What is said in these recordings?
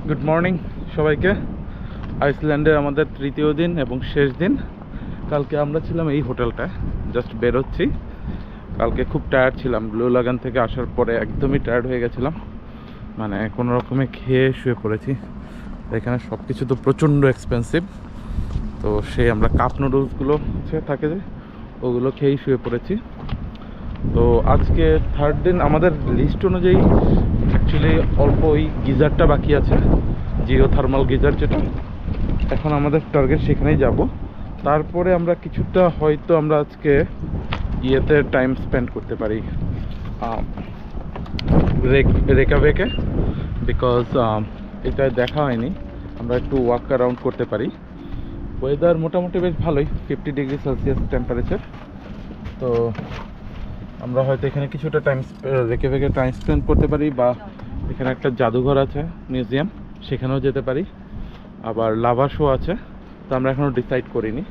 Good morning সবাইকে। আইসল্যান্ডের আমাদের তৃতীয় দিন এবং শেষ দিন। কালকে আমরা ছিলাম এই হোটেলটায়, জাস্ট বেরোচ্ছি। কালকে খুব টায়ার্ড ছিলাম, ব্লু লাগান থেকে আসার পরে একদমই টায়ার্ড হয়ে গেছিলাম, মানে কোনো রকমে খেয়ে শুয়ে পড়েছি। এখানে সব কিছু তো প্রচণ্ড এক্সপেন্সিভ, তো সেই আমরা কাপ নুডলসগুলো থাকে যে ওগুলো খেয়েই শুয়ে পড়েছি। তো আজকে থার্ড দিন, আমাদের লিস্ট অনুযায়ী অ্যাকচুয়ালি অল্প ওই গিজারটা বাকি আছে, জিও থার্মাল গিজার যেটা। এখন আমাদের টার্গেট সেখানেই যাব। তারপরে আমরা কিছুটা হয়তো আমরা আজকে ইয়েতে টাইম স্পেন্ড করতে পারি রেকাবেকে, বিকজ এটা দেখা হয়নি। আমরা একটু ওয়াক অ্যারাউন্ড করতে পারি। ওয়েদার মোটামুটি বেশ ভালোই, 50 ডিগ্রি সেলসিয়াস টেম্পারেচার। তো আমরা হয়তো এখানে কিছুটা রেকাবেকে টাইম স্পেন্ড করতে পারি, বা এখানে একটা জাদুঘর আছে, মিউজিয়াম, সেখানেও যেতে পারি। আবার লাভা শো আছে, তো আমরা এখনও ডিসাইড করিনি।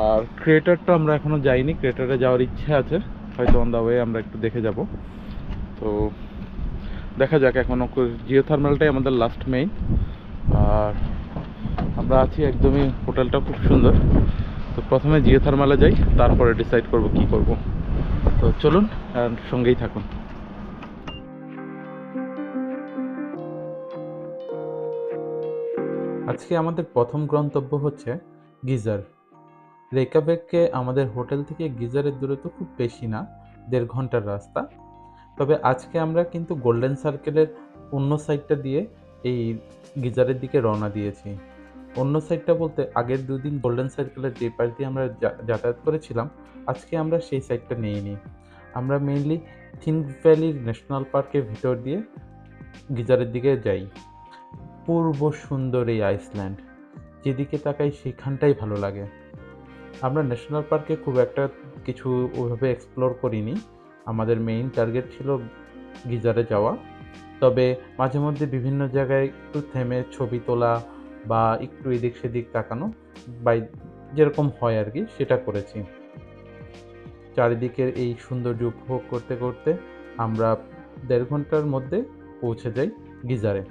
আর ক্রেটারটা আমরা এখনও যাইনি, ক্রেটারে যাওয়ার ইচ্ছে আছে, হয়তো অন দ্য ওয়ে আমরা একটু দেখে যাব। তো দেখা যাক, এখনও জিওথার্মালটাই আমাদের লাস্ট মেইন। আর আমরা আছি একদমই, হোটেলটা খুব সুন্দর। তো প্রথমে জিওথার্মালে যাই, তারপরে ডিসাইড করব কি করব। তো চলুন, আর সঙ্গেই থাকুন। আজকে আমাদের প্রথম গন্তব্য হচ্ছে গিজার। রেকাবেককে আমাদের হোটেল থেকে গিজারের দূরত্ব খুব বেশি না, 1.5 ঘন্টার রাস্তা। তবে আজকে আমরা কিন্তু গোল্ডেন সার্কেলের অন্য সাইডটা দিয়ে এই গিজারের দিকে রওনা দিয়েছি। অন্য সাইডটা বলতে আগের 2 দিন গোল্ডেন সার্কেলের যে পাশ দিয়ে আমরা যাতায়াত করেছিলাম, আজকে আমরা সেই সাইডটা নিইনি। আমরা মেইনলি থিংস ভ্যালি ন্যাশনাল পার্কের ভিতর দিয়ে গিজারের দিকে যাই। পূর্ব সুন্দর এই আইসল্যান্ড, যেদিকে তাকাই সেখানটাই ভালো লাগে। আমরা ন্যাশনাল পার্কে খুব একটা কিছু ওইভাবে এক্সপ্লোর করিনি, আমাদের মেইন টার্গেট ছিল গিজারে যাওয়া। তবে মাঝে মধ্যে বিভিন্ন জায়গায় একটু থেমে ছবি তোলা বা একটু এদিক সেদিক তাকানো, বাই যেরকম হয় আর কি, সেটা করেছি। চারিদিকের এই সৌন্দর্য উপভোগ করতে করতে আমরা 1.5 ঘন্টার মধ্যে পৌঁছে যাই গিজারে।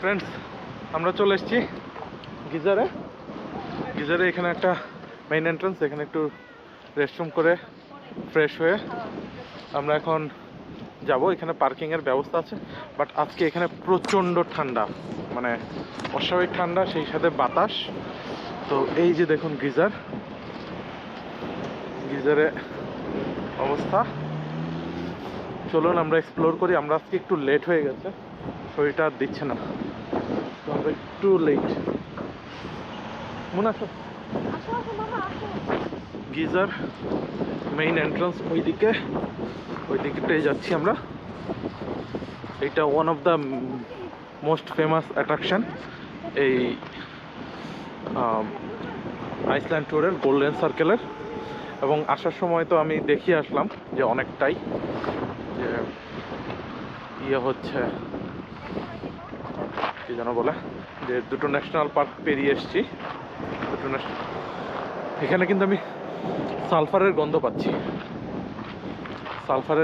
ফ্রেন্ডস, আমরা চলে এসেছি গিজারে। এখানে একটা মেইন এন্ট্রান্স, এখানে একটু রেস্টরুম করে ফ্রেশ হয়ে আমরা এখন যাব। এখানে পার্কিংয়ের ব্যবস্থা আছে, বাট আজকে এখানে প্রচণ্ড ঠান্ডা, মানে অস্বাভাবিক ঠান্ডা, সেই সাথে বাতাস। তো এই যে দেখুন গিজারে অবস্থা। চলুন আমরা এক্সপ্লোর করি। আমরা আজকে একটু লেট হয়ে গেছে, শরীরটা আর দিচ্ছে না, তো আমরা একটু লেট। মনে আছে গিজার মেইন এন্ট্রান্স ওই দিকটাই যাচ্ছি আমরা। এটা one of the most famous attraction এই আইসল্যান্ড ট্যুরের, গোল্ডেন সার্কেলের। এবং আসার সময় তো আমি দেখিয়ে আসলাম যে অনেকটাই যে ইয়ে হচ্ছে, কি যেন বলে, যে 2টো ন্যাশনাল পার্ক পেরিয়ে এসেছি। এখানে কিন্তু আমি সালফারের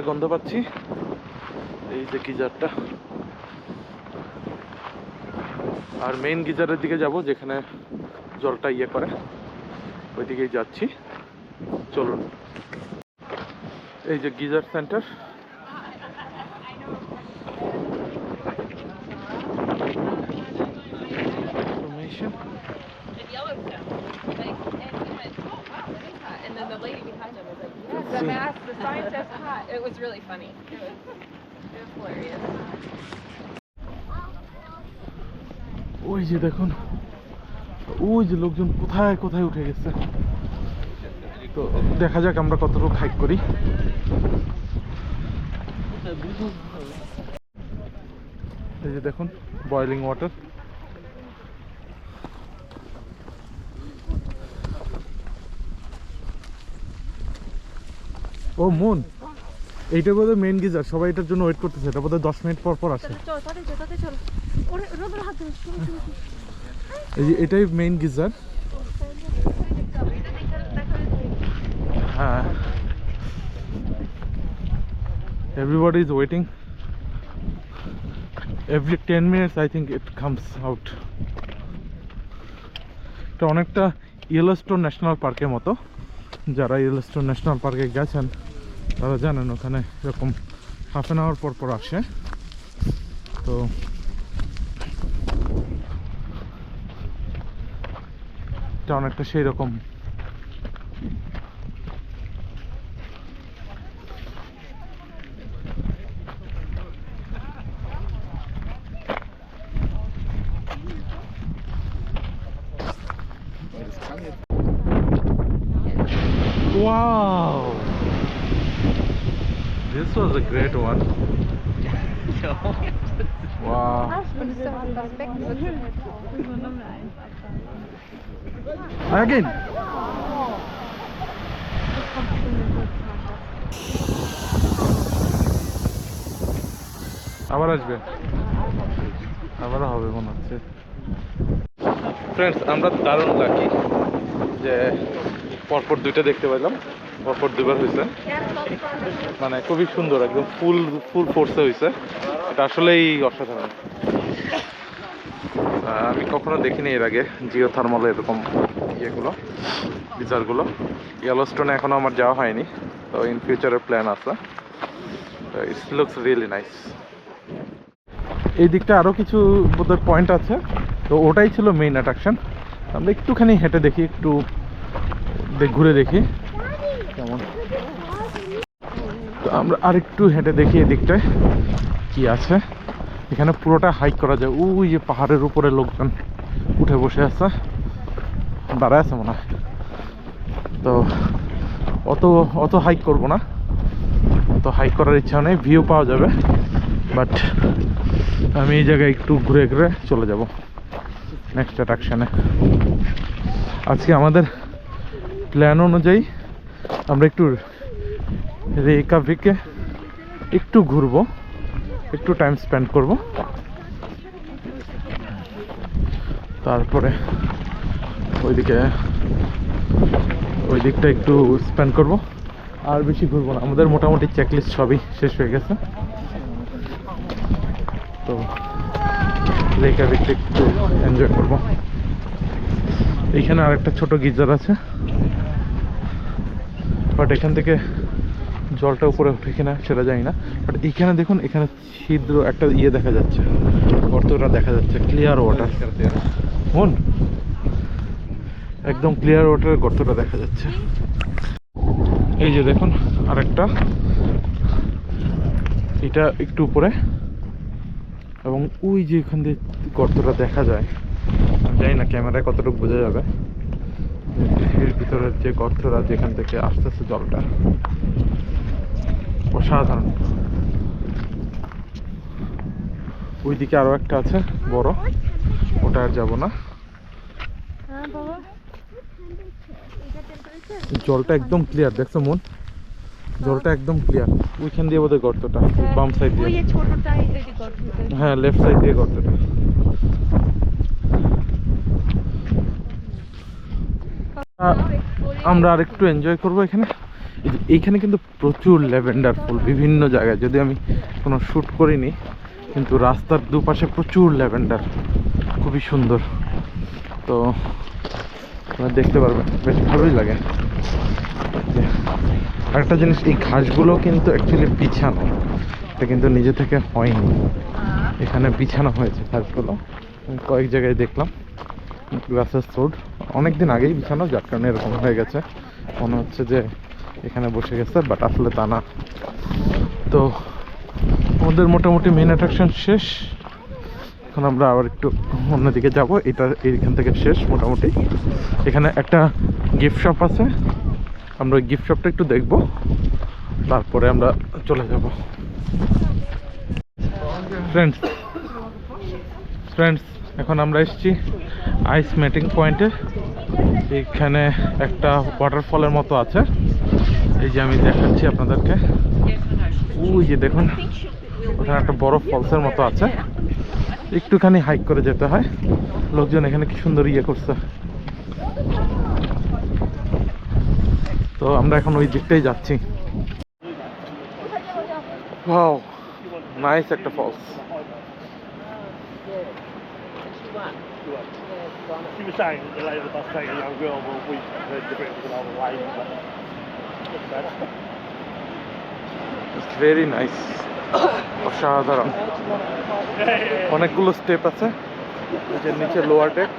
গন্ধ পাচ্ছি। এই যে গিজারটা, আর মেইন গিজারের দিকে যাব, যেখানে জলটা ইয়ে করে, ওই দিকেই যাচ্ছি। চলুন, এই যে geyser centre. And then the lady behind him was like, yes, the mask, the sign says hot. It was really funny. It was hilarious. ওই যে দেখুন, ওই যে লোকজন কোথায় কোথায় উঠে গেছে। তো দেখা যাক আমরা কতটুকু হাইক করি। এই যে দেখুন বয়লিং ওয়াটার। ও মন, এইটা বোধহয় মেইন গিজার, সবাই এটার জন্য ওয়েট করতেছে। এটা বোধহয় 10 মিনিট পর পর আসে। এই যে এটাই মেইন গিজার। হ্যাঁ, everybody is waiting. Every 10 minutes I think it comes out. এটা অনেকটা ইয়েলোস্টোন ন্যাশনাল পার্কের মতো। যারা ইয়েলোস্টোন ন্যাশনাল পার্কে গেছেন তারা জানেন ওখানে এরকম হাফ অ্যান আওয়ার পর পর আসে। তো এটা অনেকটা সেই রকম। Wow! This was a great one. Wow. Again. আবার আসবে, আবারও হবে মনে হচ্ছে। ফ্রেন্ডস, আমরা দারুণ লাকি যে পরপর দুইটা দেখতে পেলাম, পরপর দুবার হয়েছে। মানে খুবই সুন্দর, একদম ফুল ফোর্সে হয়েছে। এটা আসলেই অসাধারণ। আমি কখনো দেখিনি এর আগে জিও থার্মালে এরকম ইয়েগুলো, গিজারগুলো। ইয়েলোস্টোনে এখনো আমার যাওয়া হয়নি, তো ইন ফিউচারের প্ল্যান আছে। It looks really nice. এই দিকটা আরও কিছু বোধহয় পয়েন্ট আছে, তো ওটাই ছিল মেইন অ্যাট্রাকশন। আমরা একটুখানি হেঁটে দেখি, একটু ঘুরে দেখি কেমন। তো আমরা আরেকটু হেঁটে দেখি এদিকটায় কি আছে। এখানে পুরোটা হাইক করা যায়। ওই যে পাহাড়ের উপরে লোকজন উঠে বসে আছে, দাঁড়ায় আছে মনে হয়। তো অত হাইক করবো না, অত হাইক করার ইচ্ছা নেই, ভিউ পাওয়া যাবে। বাট আমি এই জায়গায় একটু ঘুরে ঘুরে চলে যাব নেক্সট অ্যাট্রাকশানে। আজকে আমাদের প্ল্যান অনুযায়ী আমরা একটু রেকাভিকে একটু ঘুরবো, একটু টাইম স্পেন্ড করব, তারপরে ওই দিকটা একটু স্পেন্ড করব। আর বেশি ঘুরবো না, আমাদের মোটামুটি চেকলিস্ট সবই শেষ হয়ে গেছে। তো রেকাভিকটা একটু এনজয় করব। এইখানে আরেকটা ছোট গিজার আছে, বাট এখান থেকে জলটা উপরে উঠে কিনা সেটা জানি না। বাট এইখানে দেখুন, এখানে ছিদ্র একটা ইয়ে দেখা যাচ্ছে, গর্তটা দেখা যাচ্ছে, ক্লিয়ার ওয়াটার। মন একদম ক্লিয়ার ওয়াটারের গর্তটা দেখা যাচ্ছে। এই যে দেখুন আরেকটা, এটা একটু উপরে, এবং ওই যে এখান দিয়ে গর্তটা দেখা যায়। আমি জানি না ক্যামেরায় কতটুকু বোঝা যাবে, এর ভিতরের যে গর্তটা, যেখান থেকে আসতেছে জলটা, অসাধারণ। ওইদিকে আরো একটা আছে বড়, ওটা আর যাবো না। জলটা একদম ক্লিয়ার, দেখছো মন, জলটা একদম ক্লিয়ার। ওইখান দিয়ে বোধহয় গর্তটা, বাম সাইড দিয়ে। হ্যাঁ, লেফট সাইড দিয়ে গর্তটা। আমরা আরেকটু এনজয় করবো এখানে। এইখানে কিন্তু প্রচুর ল্যাভেন্ডার ফুল বিভিন্ন জায়গায়, যদি আমি কোনো শ্যুট করিনি, কিন্তু রাস্তার দুপাশে প্রচুর ল্যাভেন্ডার, খুবই সুন্দর। তো আপনারা দেখতে পারবেন, বেশ ভালোই লাগে। আরেকটা জিনিস, এই ঘাসগুলো কিন্তু অ্যাকচুয়ালি বিছানো, এটা কিন্তু নিজে থেকে হয়নি, এখানে বিছানো হয়েছে ঘাসগুলো। কয়েক জায়গায় দেখলাম গ্রাসের রোড, অনেকদিন আগেই বিছানো, যার কারণে এরকম হয়ে গেছে, মনে হচ্ছে যে এখানে বসে গেছে, বাট আসলে তা না। তো আমাদের মোটামুটি মেন অ্যাট্রাকশন শেষ। এখন আমরা আবার একটু অন্যদিকে যাব, এটা এইখান থেকে শেষ মোটামুটি। এখানে একটা গিফট শপ আছে, আমরা ওই গিফট শপটা একটু দেখব, তারপরে আমরা চলে যাব। ফ্রেন্ডস, এখন আমরা এসেছি আইস মেটিং পয়েন্টে। এইখানে একটা ওয়াটারফলের মতো আছে, এই যে আমি দেখাচ্ছি আপনাদেরকে। ওই যে দেখুন, ওখানে একটা বড় ফলসের মতো আছে, একটুখানি হাইক করে যেতে হয়। লোকজন এখানে কি সুন্দর ইয়ে করছে। তো আমরা এখন ওই দিকটাই যাচ্ছি। ওয়াও, নাইস একটা false. She was saying that the lady at the bus saying a young girl will weep heard the bit of an old lady, but it's very nice, অসাধারণ। অনেকগুলো স্টেপ আছে, এই যে নিচে lower day.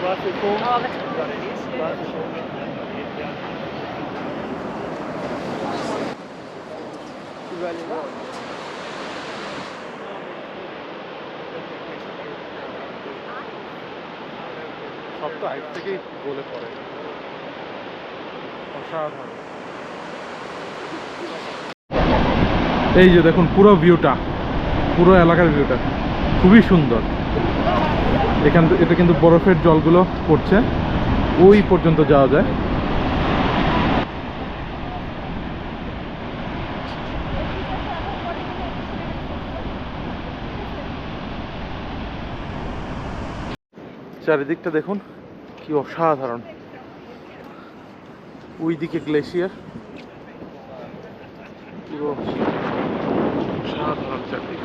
Glassy Falls. Oh, that's cool. It is. Glassy Falls. সব তো height থেকেই গলে পড়ে, অসাধারণ। এই যে দেখুন পুরো ভিউটা, পুরো এলাকার ভিউটা খুবই সুন্দর। এটা কিন্তু বরফের জলগুলো পড়ছে, ওই পর্যন্ত যাওয়া যায়। চারিদিকটা দেখুন কি অসাধারণ। ওইদিকে গ্লেশিয়ার, পুরো অসাধারণ চারদিক।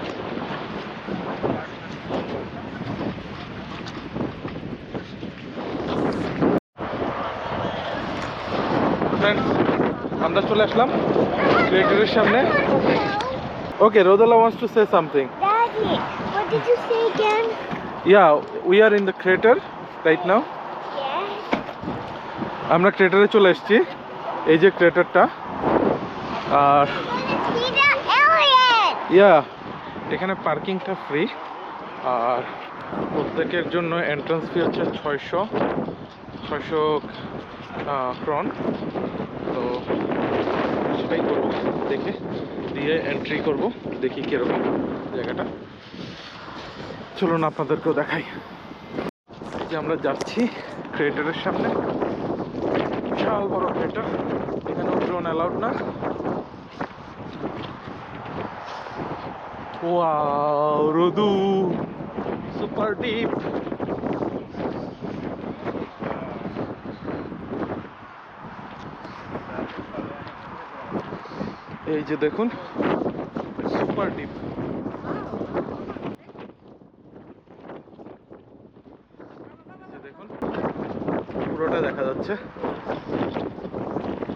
আমরা চলে আসলাম ক্রেটারের সামনে। ওকে, Rodella wants to say something. Daddy, what did you say again? Yeah, we are in the crater right now. Yes. আমরা ক্রেটারে চলে এসেছি। এই যে ক্রেটারটা, আর See the alien! ইয়া এখানে পার্কিংটা ফ্রি, আর প্রত্যেকের জন্য এন্ট্রান্স ফি হচ্ছে 600 ক্রন। তো সেটাই করবো, দেখে দিয়ে এন্ট্রি করব, দেখি কীরকম জায়গাটা। চলুন আপনাদেরকেও দেখাই। এই যে আমরা যাচ্ছি ক্রেটারের সামনে, বিশাল বড় ক্রেটার, এখানে ড্রোন অ্যালাউড না। Wow, Rodu super deep. এই যে দেখুন সুপার ডিপ। দেখুন পুরোটা দেখা যাচ্ছে।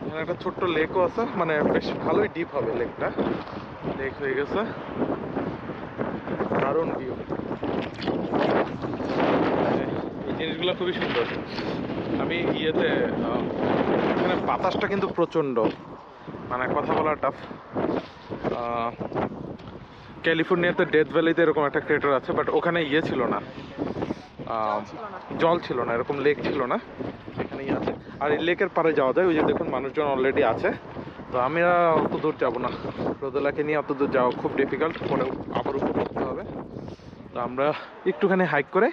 এখানে একটা ছোট্ট লেকও আছে, মানে বেশ ভালোই ডিপ হবে লেকটা। লেক হয়ে গেছে, দারুণ ভিউ। এই জিনিসগুলো খুবই সুন্দর। আমি এখানে বাতাসটা কিন্তু প্রচণ্ড, মানে কথা বলা টাফ। ক্যালিফোর্নিয়াতে ডেথ ভ্যালিতে এরকম একটা ক্রেটার আছে, বাট ওখানে ছিল না, জল ছিল না, এরকম লেক ছিল না। এখানেই আছে, আর এই লেকের পাড়ে যাওয়া যায়। ওই যে দেখুন মানুষজন অলরেডি আছে। তো আমি অত দূর যাবো না, রোদেলাকে নিয়ে অত দূর যাওয়া খুব ডিফিকাল্ট, পরে আবার উপর করতে হবে। তো আমরা একটুখানি হাইক করে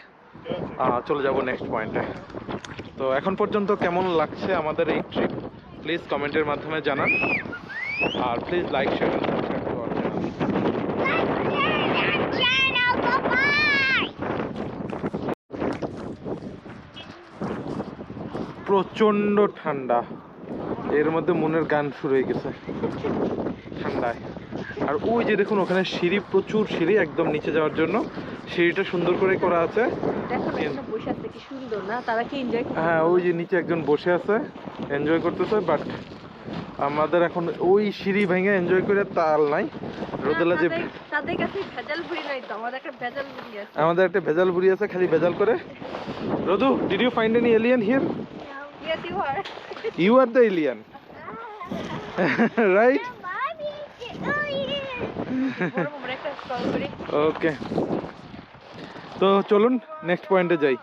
চলে যাব নেক্সট পয়েন্টে। তো এখন পর্যন্ত কেমন লাগছে আমাদের এই ট্রিপ, প্লিজ কমেন্টের মাধ্যমে জানান, আর please like share and subscribe to our channel. Channel, goodbye! প্রচণ্ড ঠান্ডা, এর মধ্যে মনের গান শুরু হয়ে গেছে ঠান্ডায়। আর ওই যে দেখুন ওখানে সিঁড়ি, প্রচুর সিঁড়ি একদম নিচে যাওয়ার জন্য। সিঁড়িটা সুন্দর করে করা আছে। দেখো না, এখানে বসে আছে, কি সুন্দর না? তারা কি এনজয় করছে? হ্যাঁ, ওই যে নিচে একজন বসে আছে, এনজয় করতেছে। বাট আমাদের এখন ওই সিঁড়ি ভেঙে এনজয় করে তাল নাই। রোদেলা যে তাদের কাছে ভেজাল ভুড়ি নাই, তো আমাদের একটা ভেজাল ভুড়ি আছে। আমাদের একটা ভেজাল বুড়ি আছে, খালি ভেজাল করে। Rodu, did you find any alien here? Yes, you are. You are the alien, right? Mommy, the alien! বড় আমরা একটা স্ক্রল করি। ওকে, তো চলুন নেক্সট পয়েন্টে যাই।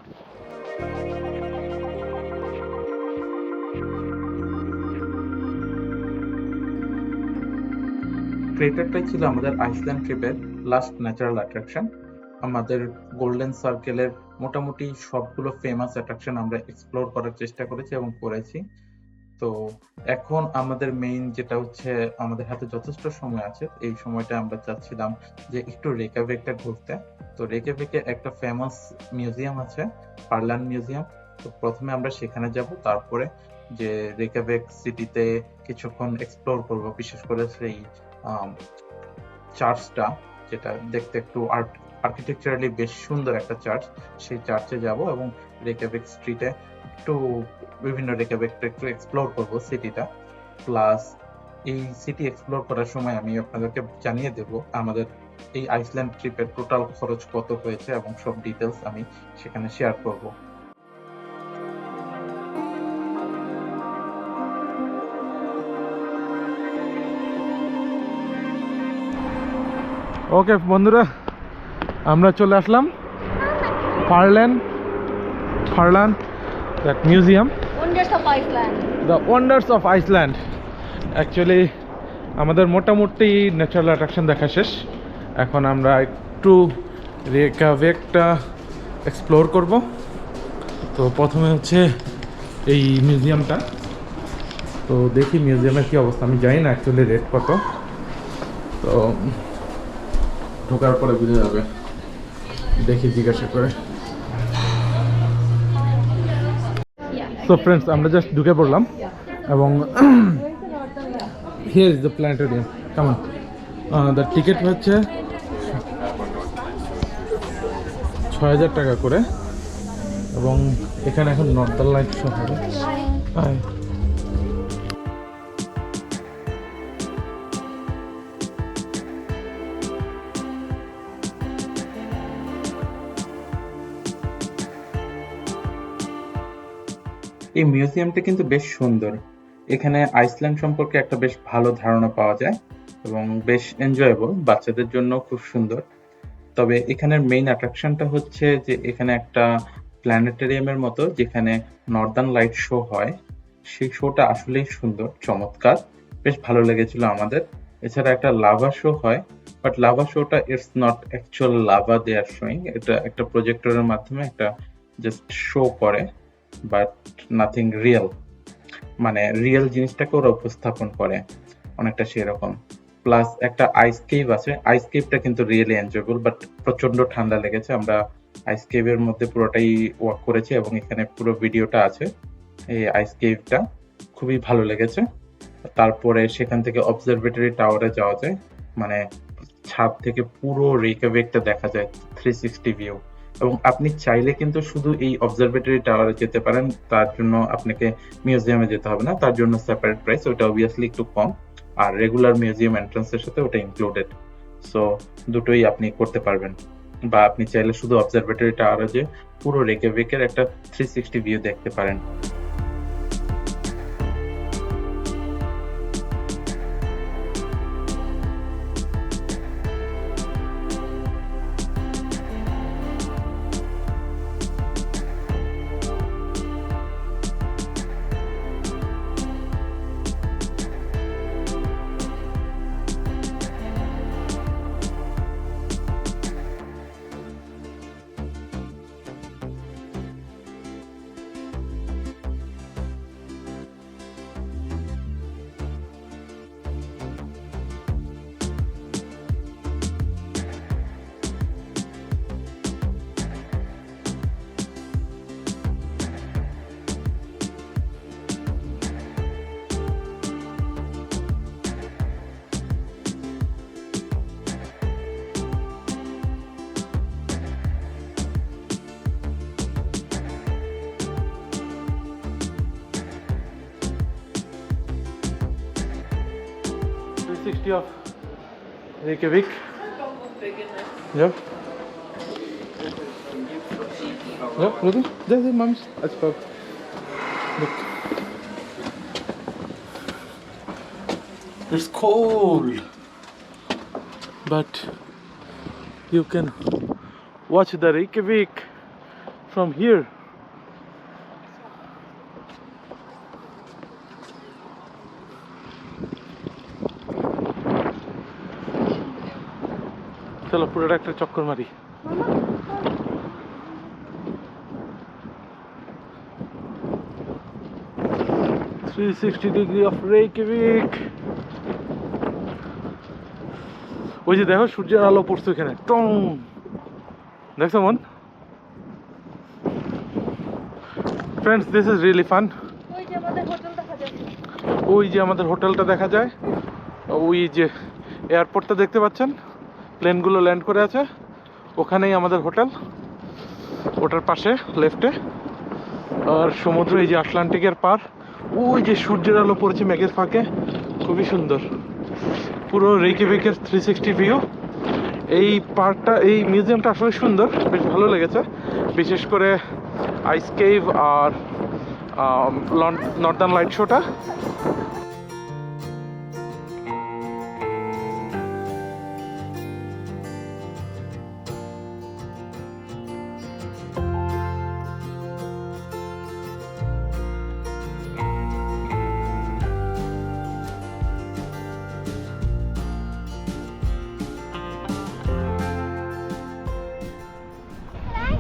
ক্রেটারটাই ছিল আমাদের আইসল্যান্ড ট্রিপের লাস্ট ন্যাচারাল অ্যাট্রাকশন। আমাদের গোল্ডেন সার্কেলের মোটামুটি সবগুলো ফেমাস অ্যাট্রাকশন আমরা এক্সপ্লোর করার চেষ্টা করেছি এবং করেছি। তো এখন আমাদের মেইন যেটা হচ্ছে, আমাদের হাতে যথেষ্ট সময় আছে, এই সময়টা আমরা চাচ্ছিলাম যে একটু রেকাভিকটা ঘুরতে। তো রেকাভিকে একটা ফেমাস মিউজিয়াম আছে, পার্লান মিউজিয়াম। তো প্রথমে আমরা সেখানে যাব, তারপরে যে রেকাভিক সিটিতে কিছুক্ষণ এক্সপ্লোর করব, বিশেষ করে সেই চার্চটা, যেটা দেখতে একটু আর্কিটেকচারালি বেশ সুন্দর একটা চার্চ, সেই চার্চে যাব এবং রেকাভিক স্ট্রিটে একটু বিভিন্ন রেকাভিকটা একটু এক্সপ্লোর করব সিটিটা। প্লাস এই সিটি এক্সপ্লোর করার সময় আমি আপনাদেরকে জানিয়ে দেব আমাদের এই আইসল্যান্ড ট্রিপের টোটাল খরচ কত হয়েছে এবং সব ডিটেলস আমি সেখানে শেয়ার করব। ওকে বন্ধুরা, আমরা চলে আসলাম Perlan that museum, Wonders of Iceland. The wonders of Iceland. Actually আমাদের মোটামুটি ন্যাচারাল অ্যাট্রাকশন দেখা শেষ। এখন আমরা একটু রেকাভিকটা এক্সপ্লোর করব। তো প্রথমে হচ্ছে এই মিউজিয়ামটা। তো দেখি মিউজিয়ামের কী অবস্থা, আমি জানি না অ্যাকচুয়ালি রেট কত। তো ঢোকার পরে বুঝে যাবে, দেখি জিজ্ঞাসা করে। সো ফ্রেন্ডস, আমরা জাস্ট ঢুকে পড়লাম এবং হিয়ার ইজ দ্য প্ল্যানেটোরিয়াম। কেমন দ্য টিকিট হচ্ছে ৬,০০০ টাকা করে, এবং এখানে এখন নর্দার্ন লাইট শো হবে। এই মিউজিয়ামটা কিন্তু বেশ সুন্দর। এখানে আইসল্যান্ড সম্পর্কে একটা বেশ ভালো ধারণা পাওয়া যায় এবং বেশ এনজয়েবল, বাচ্চাদের জন্য খুব সুন্দর। তবে এখানের মেইন অ্যাট্রাকশনটা হচ্ছে যে এখানে একটা প্ল্যানেটেরিয়ামের মতো যেখানে নর্দার্ন লাইট শো হয়, সেই শোটা আসলেই সুন্দর, চমৎকার, বেশ ভালো লেগেছিল আমাদের। এছাড়া একটা লাভা শো হয়, বাট লাভা শোটা it's not actual lava they are showing, এটা একটা প্রজেক্টরের মাধ্যমে একটা জাস্ট শো করে, বাট নাথিং রিয়েল, মানে রিয়েল জিনিসটাকে ওরা উপস্থাপন করে অনেকটা সেরকম। প্লাস একটা আইস কেভ আছে, আইস কেভটা কিন্তু রিয়েলি এনজয়েবল, বাট প্রচন্ড ঠান্ডা লেগেছে। আমরা আইস কেভের মধ্যে পুরোটাই ওয়াক করেছি এবং এখানে পুরো ভিডিওটা আছে। এই আইস কেভটা খুবই ভালো লেগেছে। তারপরে সেখান থেকে অবজারভেটরি টাওয়ারে যাওয়া যায়, মানে ছাদ থেকে পুরো রেকাভিকটা দেখা যায় 360 ভিউ। এবং আপনি চাইলে কিন্তু শুধু এই অবজারভেটরি টাওয়ারে যেতে পারেন, তার জন্য আপনাকে মিউজিয়ামে যেতে হবে না, তার জন্য সেপারেট প্রাইস, ওটা অবভিয়াসলি একটু কম, আর রেগুলার মিউজিয়াম এন্ট্রান্সের সাথে ওটা ইনক্লুডেড। সো দুটোই আপনি করতে পারবেন, বা আপনি চাইলে শুধু অবজারভেটরি টাওয়ারে যে পুরো রেকাভিকের একটা 360 ভিউ দেখতে পারেন। Of Reykjavik. Yep. Yep, ready? There, mom's. Let's go. Look. It's cold, but you can watch the Reykjavik from here. চলো পুরোটা একটা চক্কর মারি। 360 ডিগ্রি অফ রেইকিভিক। ওই যে দেখো সূর্যের আলো পড়ছে এখানে, টং, দেখছো মন? Friends, this is really fun. ওই যে আমাদের হোটেল দেখা যাচ্ছে। ওই যে আমাদের হোটেলটা দেখা যায়, ওই যে এয়ারপোর্টটা দেখতে পাচ্ছেন, প্লেনগুলো ল্যান্ড করে আছে, ওখানেই আমাদের হোটেল, ওটার পাশে লেফটে। আর সমুদ্র এই যে আটলান্টিকের পার, ওই যে সূর্যের আলো পড়েছে মেঘের ফাঁকে, খুবই সুন্দর। পুরো রেইকিভিকের 360 ভিউ। এই পার্কটা, এই মিউজিয়ামটা আসলে সুন্দর, বেশ ভালো লেগেছে, বিশেষ করে আইস কেভ আর নর্দার্ন লাইট শোটা।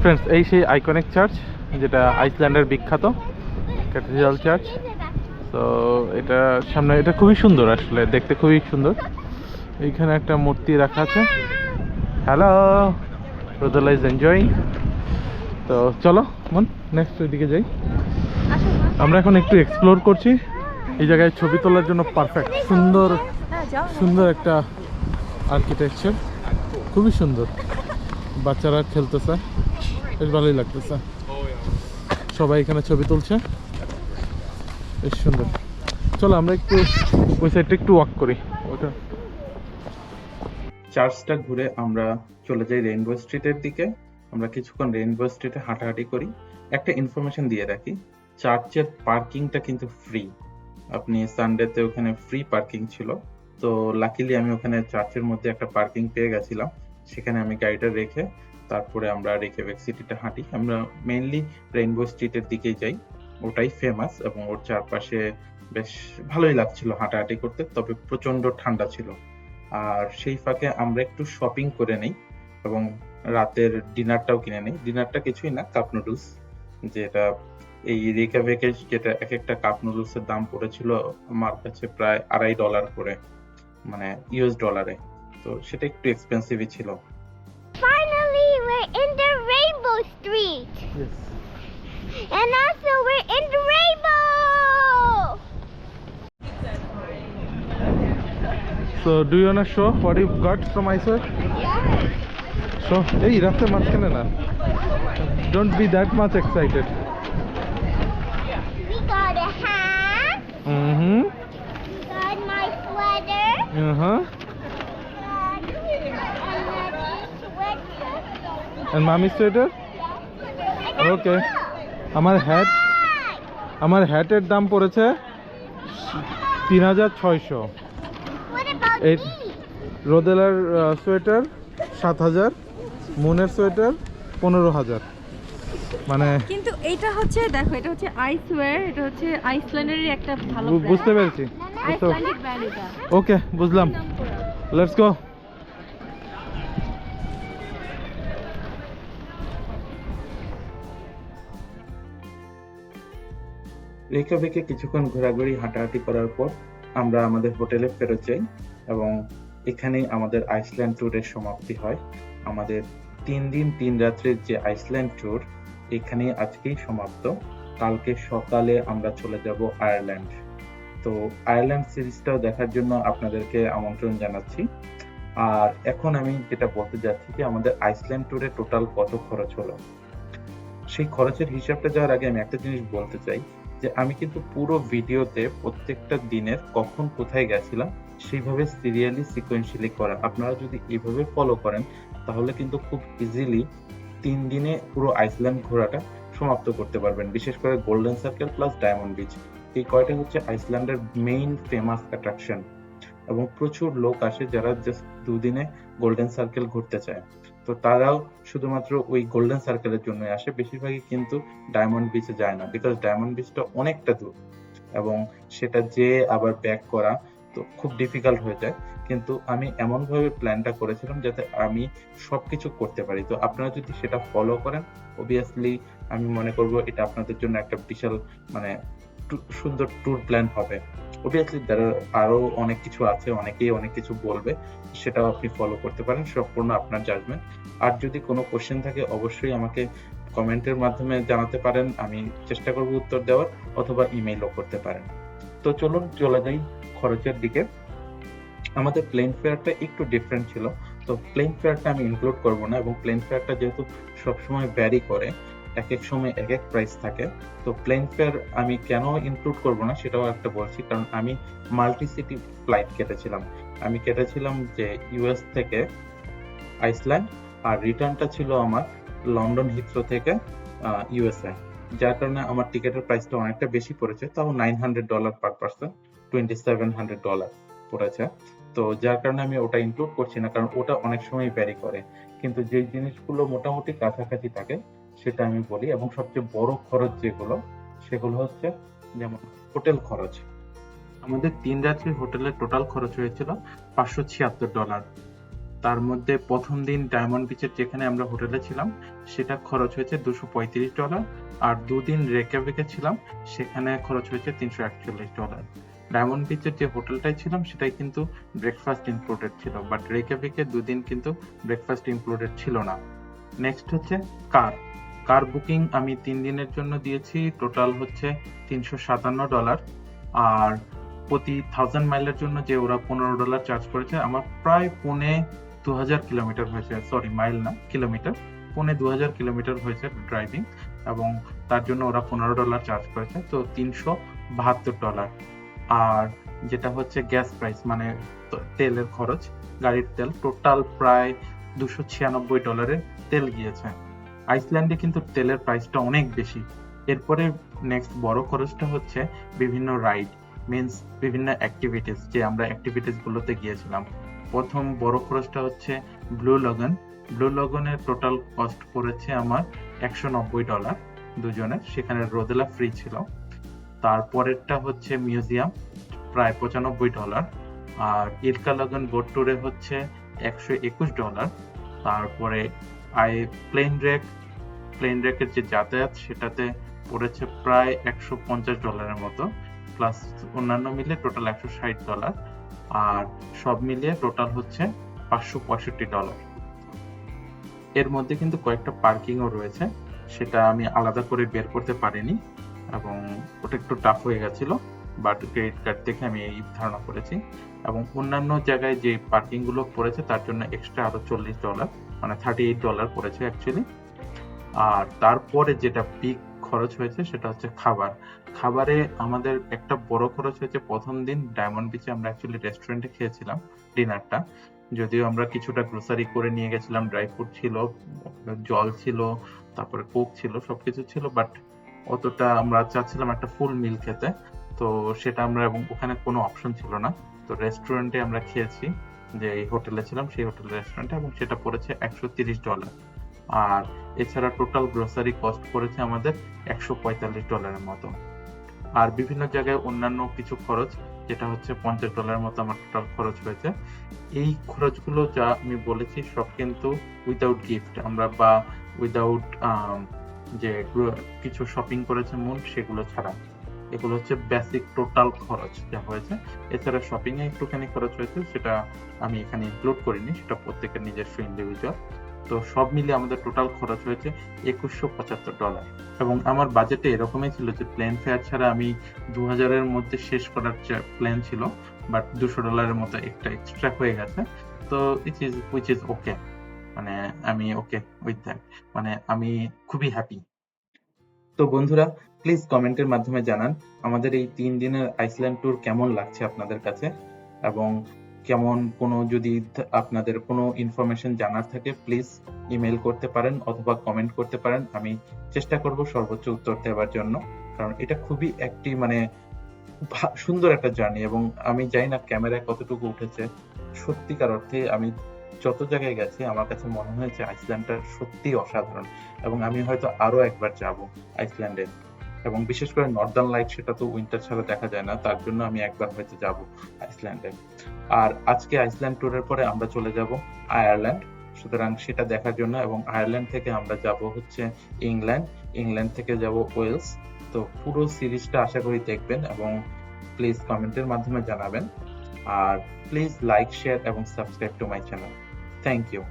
ফ্রেন্ডস, এই সেই আইকনিক চার্চ যেটা আইসল্যান্ডের বিখ্যাত ক্যাথিড্রাল চার্চ। তো এটা সামনে, এটা খুবই সুন্দর, আসলে দেখতে খুবই সুন্দর। এইখানে একটা মূর্তি রাখা আছে। Hello, Rodela is enjoying. তো চলো মন, নেক্সট ওইদিকে যাই। আমরা এখন একটু এক্সপ্লোর করছি। এই জায়গায় ছবি তোলার জন্য পারফেক্ট, সুন্দর সুন্দর একটা আর্কিটেকচার, খুবই সুন্দর। বাচ্চারা খেলতেছে, বেশ ভালোই লাগতেছে। সবাই এখানে ছবি তুলছে, বেশ সুন্দর। চলো আমরা একটু ওই সাইডটা একটু ওয়াক করি। ওটা চার্চটা ঘুরে আমরা চলে যাই রেইনবো স্ট্রিটের দিকে। আমরা কিছুক্ষণ রেইনবো স্ট্রিটে হাঁটাহাঁটি করি। একটা ইনফরমেশন দিয়ে রাখি, চার্চের পার্কিংটা কিন্তু ফ্রি। আপনি সানডেতে ওখানে ফ্রি পার্কিং ছিল। তো লাকিলি আমি ওখানে চার্চের মধ্যে একটা পার্কিং পেয়ে গেছিলাম। সেখানে আমি গাড়িটা রেখে তারপরে আমরা রেইকিভিক সিটিটা হাঁটি। আমরা মেইনলি রেইনবো স্ট্রিটের দিকেই যাই, ওটাই ফেমাস এবং ওর চারপাশে বেশ ভালোই লাগছিল হাঁটাহাঁটি করতে, তবে প্রচন্ড ঠান্ডা ছিল। আর সেই ফাঁকে আমরা একটু শপিং করে নেই এবং রাতের ডিনারটাও কিনে নেই। ডিনারটা কিছুই না, কাপ নুডলস, যেটা এই রেইকিভিকে, যেটা এক একটা কাপ নুডলসের দাম পড়েছিল আমার কাছে প্রায় $2.5 করে, মানে ইউএস ডলারে। তো সেটা একটু এক্সপেন্সিভই ছিল। Finally, we're in the Rainbow Street. And also, we're in the rainbow. So do you wanna show what you got from Iceberg? Show. Hey, রাস্তার মাঝখানে না। Don't be that much excited. We got a hat. Mm-hmm. We got my sweater. Uh-huh. And mommy sweater? Okay. আমার হ্যাটের দাম পড়েছে 3,600। What about এই me? রোদেলার sweater 7,000, মুনের sweater 15,000। মানে কিন্তু এটা হচ্ছে, দেখো, এটা হচ্ছে আইসওয়্যার, এটা হচ্ছে আইসল্যান্ডেরই একটা ভালো বুঝতে পেরেছি। আইসল্যান্ডিক ব্র্যান্ড এটা। ওকে, বুঝলাম। Let's go. রেইকিভিকে কিছুক্ষণ ঘোরাঘুরি হাঁটাহাঁটি করার পর আমরা আমাদের হোটেলে ফেরত যাই এবং এখানেই আমাদের আইসল্যান্ড ট্যুরের সমাপ্তি হয়। আমাদের 3 দিন 3 রাত্রের যে আইসল্যান্ড ট্যুর এখানেই আজকেই সমাপ্ত। কালকে সকালে আমরা চলে যাব আয়ারল্যান্ড। তো আয়ারল্যান্ড সিরিজটাও দেখার জন্য আপনাদেরকে আমন্ত্রণ জানাচ্ছি। আর এখন আমি যেটা বলতে যাচ্ছি যে আমাদের আইসল্যান্ড ট্যুরে টোটাল কত খরচ হলো, সেই খরচের হিসাবটা যাওয়ার আগে আমি একটা জিনিস বলতে চাই যে আমি কিন্তু পুরো ভিডিওতে প্রত্যেকটা দিনের কখন কোথায় গেছিলাম সেইভাবে সিরিয়ালি সিকোয়েন্সিয়ালি করা। আপনারা যদি এভাবে ফলো করেন তাহলে কিন্তু খুব ইজিলি 3 দিনে পুরো আইসল্যান্ড ঘোরাটা সমাপ্ত করতে পারবেন। বিশেষ করে golden circle plus diamond beach, এই কয়টা হচ্ছে আইসল্যান্ডের মেইন ফেমাস অ্যাট্রাকশন এবং প্রচুর লোক আসে যারা জাস্ট 2 দিনে গোল্ডেন সার্কেল ঘুরতে চায়। তো তারাও শুধুমাত্র ওই গোল্ডেন সার্কেলের জন্য আসে, বেশিরভাগই কিন্তু ডায়মন্ড বিচে যায় না, বিকজ ডায়মন্ড বিচটা অনেকটা দূর এবং সেটা যে আবার ব্যাক করা তো খুব ডিফিকাল্ট হয়ে যায়। কিন্তু আমি এমন ভাবে প্ল্যানটা করেছিলাম যাতে আমি সবকিছু করতে পারি। তো আপনারা যদি সেটা ফলো করেন অবভিয়াসলি আমি মনে করব এটা আপনাদের জন্য একটা বিশাল মানে সুন্দর ট্যুর প্ল্যান হবে। অবভিয়াসলি আরো অনেক কিছু আছে, অনেকেই অনেক কিছু বলবে, সেটাও আপনি ফলো করতে পারেন, সম্পূর্ণ আপনার জাজমেন্ট। আর যদি কোনো কোশ্চেন থাকে অবশ্যই আমাকে কমেন্টের মাধ্যমে জানাতে পারেন, আমি চেষ্টা করব উত্তর দেওয়ার, অথবা ইমেইলও করতে পারেন। তো চলুন চলে যাই খরচের দিকে। আমাদের প্লেন ফেয়ারটা একটু ডিফারেন্ট ছিল, তো প্লেন ফেয়ারটা আমি ইনক্লুড করব না, এবং প্লেন ফেয়ারটা যেহেতু সবসময় ভ্যারি করে, এক এক সময় এক এক প্রাইস থাকে, তো প্লেন ফেয়ার আমি কেন ইনক্লুড করব না সেটাও একটা বলছি। কারণ আমি মাল্টি সিটি ফ্লাইট কেটেছিলাম, আমি কেটেছিলাম যে ইউএস থেকে আইসল্যান্ড, আর রিটার্নটা ছিল আমার লন্ডন হিথ্রো থেকে ইউএসএ, যার কারণে আমার টিকেটের প্রাইসটা অনেকটা বেশি পড়েছে, তাও $900 পার পার্সন, $2,700 পড়েছে। তো যার কারণে আমি ওটা ইনক্লুড করছি না, কারণ ওটা অনেক সময় ভ্যারি করে। কিন্তু যে জিনিসগুলো মোটামুটি কাছাকাছি থাকে সেটা আমি বলি। এবং সবচেয়ে বড় খরচ যেগুলো, সেগুলো হচ্ছে যেমন হোটেল খরচ। আমাদের 3 রাত্রির হোটেলের টোটাল খরচ হয়েছিল $576। তার মধ্যে প্রথম দিন ডায়মন্ড বিচের যেখানে আমরা হোটেলে ছিলাম সেটা খরচ হয়েছে $235, আর 2 দিন রেকাভিকে ছিলাম সেখানে খরচ হয়েছে $341। ডায়মন্ড বিচের যে হোটেলটায় ছিলাম সেটাই কিন্তু ব্রেকফাস্ট ইনক্লুডেড ছিল, বাট রেকাভিকে 2 দিন কিন্তু ব্রেকফাস্ট ইনক্লুডেড ছিল না। নেক্সট হচ্ছে কার বুকিং আমি 3 দিনের জন্য দিয়েছি, টোটাল হচ্ছে $357। আর প্রতি 1000 মাইলের জন্য যে ওরা $15 চার্জ করেছে, আমার প্রায় 2000 কিলোমিটার হয়েছে, সরি মাইল না, কিলোমিটার, 2000 কিলোমিটার হয়েছে ড্রাইভিং, এবং তার জন্য ওরা $15 চার্জ করেছে, তো $372। আর যেটা হচ্ছে গ্যাস প্রাইস, মানে তেলের খরচ, গাড়ির তেল, টোটাল প্রায় $296 তেল গিয়েছে। আইসল্যান্ডে কিন্তু তেলের প্রাইসটা অনেক বেশি। এরপরে নেক্সট বড় খরচটা হচ্ছে বিভিন্ন রাইড, মিন্স বিভিন্ন অ্যাক্টিভিটিস, যে আমরা অ্যাক্টিভিটিস গুলোতে গিয়েছিলাম। প্রথম বড় খরচটা হচ্ছে ব্লু লগনের টোটাল কস্ট পড়েছে আমার $190 দুজনের, সেখানে রোদেলা ফ্রি ছিল। তারপরেরটা হচ্ছে মিউজিয়াম, প্রায় $95। আর ইলকা লগন বোট ট্যুরে হচ্ছে $121। তারপরে প্লেন রেকের যে যাতায়াত সেটাতে পড়েছে প্রায় $150 মতো, প্লাস অন্যান্য মিলে টোটাল $160। আর সব মিলিয়ে টোটাল হচ্ছে $565। এর মধ্যে কিন্তু কয়েকটা পার্কিংও রয়েছে, সেটা আমি আলাদা করে বের করতে পারিনি, এবং ওটা একটু টাফ হয়ে গেছিল, বাট ক্রেডিট কার্ড দেখে আমি এই ধারণা করেছি। এবং অন্যান্য জায়গায় যে পার্কিং গুলো পড়েছে তার জন্য এক্সট্রা আরো $40, মানে $38 পড়েছে অ্যাকচুয়ালি। আর তারপরে যেটা বিগ খরচ হয়েছে সেটা হচ্ছে খাবারে আমাদের একটা বড় খরচ হয়েছে। প্রথম দিন ডায়মন্ড বিচে আমরা অ্যাকচুয়ালি রেস্টুরেন্টে খেয়েছিলাম ডিনারটা, যদিও আমরা কিছুটা গ্রোসারি করে নিয়ে গেছিলাম, ড্রাই ফ্রুট ছিল, জল ছিল, তারপরে কোক ছিল, সবকিছু ছিল, বাট অতটা আমরা চাচ্ছিলাম একটা ফুল মিল খেতে, তো সেটা আমরা, এবং ওখানে কোনো অপশন ছিল না, তো রেস্টুরেন্টে আমরা খেয়েছি, যে এই হোটেলে ছিলাম সেই হোটেল রেস্টুরেন্টে, এবং সেটা পড়েছে $130। আর এছাড়া টোটাল গ্রোসারি কস্ট পড়েছে আমাদের $145 মতো। আর বিভিন্ন জায়গায় অন্যান্য কিছু খরচ, যেটা হচ্ছে $50 মতো আমার টোটাল খরচ হয়েছে। এই খরচগুলো যা আমি বলেছি সব কিন্তু উইদাউট গিফট আমরা, বা উইদাউট যে কিছু শপিং করেছে মূল সেগুলো ছাড়া, এগুলো হচ্ছে বেসিক টোটাল খরচ যা হয়েছে। এছাড়া শপিং এ একটুখানি খরচ হয়েছে, সেটা আমি এখানে ইনক্লুড করিনি, সেটা প্রত্যেকের নিজস্ব ইন্ডিভিজুয়াল। তো সব মিলে আমাদের টোটাল খরচ হয়েছে $2175। এবং আমার বাজেটে এরকমই ছিল যে প্লেন ফেয়ার ছাড়া আমি 2000-এর মধ্যে শেষ করার প্ল্যান ছিল, বাট $200 মতো একটা এক্সট্রা হয়ে গেছে, তো উইচ ইজ ওকে, মানে আমি ওকে উইথ দ্যাট, মানে আমি খুবই হ্যাপি। তো বন্ধুরা, প্লিজ কমেন্টের মাধ্যমে জানান আমাদের এই 3 দিনের আইসল্যান্ড ট্যুর কেমন লাগছে আপনাদের কাছে, এবং কেমন কোনো যদি আপনাদের কোনো ইনফরমেশন জানার থাকে প্লিজ ইমেল করতে পারেন অথবা কমেন্ট করতে পারেন, আমি চেষ্টা করব সর্বোচ্চ উত্তর দেওয়ার জন্য, কারণ এটা খুবই একটি মানে সুন্দর একটা জার্নি। এবং আমি জানি না ক্যামেরায় কতটুকু উঠেছে, সত্যিকার অর্থে আমি যত জায়গায় গেছি আমার কাছে মনে হয়েছে আইসল্যান্ডটা সত্যি অসাধারণ, এবং আমি হয়তো আরো একবার যাব আইসল্যান্ডে, এবং বিশেষ করে নর্দার্ন লাইট, সেটা তো উইন্টার ছাড়া দেখা যায় না, তার জন্য আমি একবার হয়তো যাব আইসল্যান্ডে। আর আজকে আইসল্যান্ড ট্যুরের পরে আমরা চলে যাব আয়ারল্যান্ড, সুতরাং সেটা দেখার জন্য, এবং আয়ারল্যান্ড থেকে আমরা যাব হচ্ছে ইংল্যান্ড থেকে যাব ওয়েলস, তো পুরো সিরিজটা আশা করি দেখবেন এবং প্লিজ কমেন্টের মাধ্যমে জানাবেন। আর প্লিজ লাইক, শেয়ার এবং subscribe to my channel. Thank you.